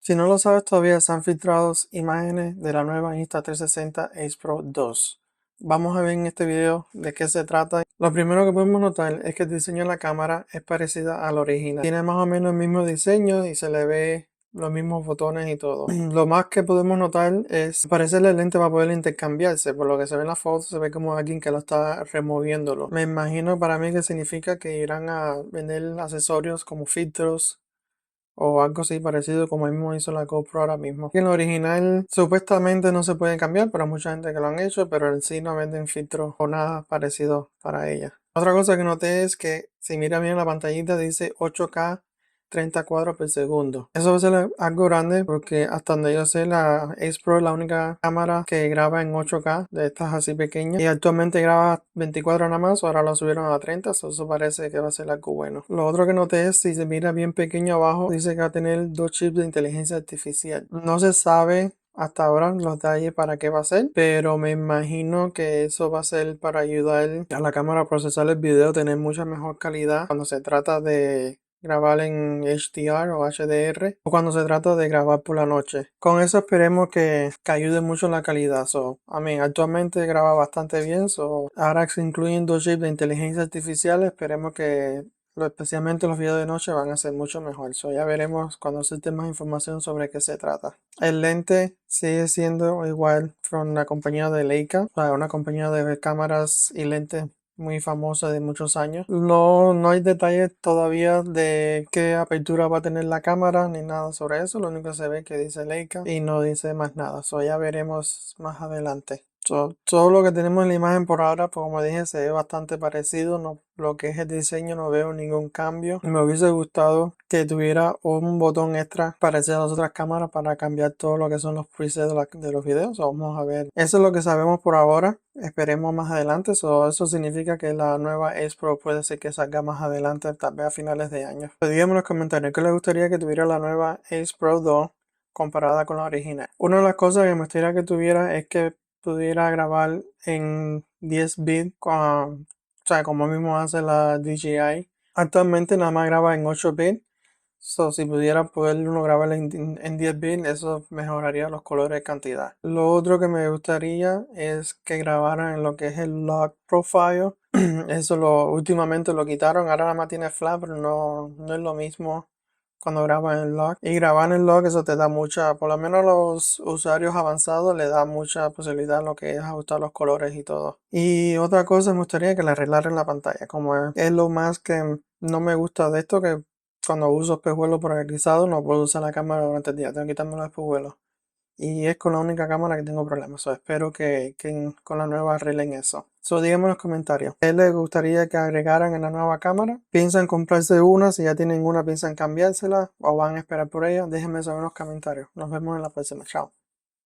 Si no lo sabes todavía, se han filtrado imágenes de la nueva Insta360 Ace Pro 2. Vamos a ver en este video de qué se trata. Lo primero que podemos notar es que el diseño de la cámara es parecida al original. Tiene más o menos el mismo diseño y se le ve los mismos botones y todo. Lo más que podemos notar es que parece que el lente va a poder intercambiarse. Por lo que se ve en la foto, se ve como alguien que lo está removiéndolo. Me imagino para mí que significa que irán a vender accesorios como filtros o algo así parecido como el mismo hizo la GoPro ahora mismo. En el original supuestamente no se puede cambiar, pero hay mucha gente que lo han hecho, pero en sí no venden filtros o nada parecido para ella. Otra cosa que noté es que si mira bien la pantallita dice 8K 30 cuadros por segundo. Eso va a ser algo grande porque hasta donde yo sé la Ace Pro es la única cámara que graba en 8K de estas así pequeñas y actualmente graba 24 nada más, ahora lo subieron a 30, eso parece que va a ser algo bueno. Lo otro que noté es si se mira bien pequeño abajo dice que va a tener 2 chips de inteligencia artificial. No se sabe hasta ahora los detalles para qué va a ser, pero me imagino que eso va a ser para ayudar a la cámara a procesar el video, tener mucha mejor calidad cuando se trata de grabar en HDR o HDR o cuando se trata de grabar por la noche. Con eso esperemos que ayude mucho la calidad. Actualmente graba bastante bien, ahora que se incluyen 2 chips de inteligencia artificial, esperemos que especialmente los videos de noche van a ser mucho mejor. Ya veremos cuando se dé más información sobre qué se trata. El lente sigue siendo igual con la compañía de Leica, una compañía de cámaras y lentes muy famosa de muchos años. No hay detalles todavía de qué apertura va a tener la cámara ni nada sobre eso. Lo único que se ve es que dice Leica y no dice más nada. Ya veremos más adelante. Todo lo que tenemos en la imagen por ahora, pues como dije, se ve bastante parecido. Lo que es el diseño no veo ningún cambio. Me hubiese gustado que tuviera un botón extra parecido a las otras cámaras para cambiar todo lo que son los presets de los videos. Vamos a ver. Eso es lo que sabemos por ahora. Esperemos más adelante. Eso significa que la nueva Ace Pro puede ser que salga más adelante, tal vez a finales de año. Díganme en los comentarios qué les gustaría que tuviera la nueva Ace Pro 2 comparada con la original. Una de las cosas que me gustaría que tuviera es que pudiera grabar en 10 bits, como mismo hace la DJI. Actualmente nada más graba en 8 bits. Si pudiera poder uno grabar en 10 bits, eso mejoraría los colores de cantidad. Lo otro que me gustaría es que grabaran en lo que es el log profile. Eso últimamente lo quitaron, ahora nada más tiene flash, pero no es lo mismo cuando grabas en log. Y grabar en log, eso te da por lo menos a los usuarios avanzados le da mucha posibilidad en lo que es ajustar los colores y todo. Y otra cosa, me gustaría que le arreglaran la pantalla, como es lo más que no me gusta de esto, que cuando uso espejuelos polarizados no puedo usar la cámara durante el día, tengo que quitarme los espejuelos. Y es con la única cámara que tengo problemas. Espero que con la nueva arreglen eso. Díganme en los comentarios. ¿Qué les gustaría que agregaran en la nueva cámara? ¿Piensan comprarse una? Si ya tienen una, ¿piensan cambiársela? ¿O van a esperar por ella? Déjenme saber en los comentarios. Nos vemos en la próxima. Chao.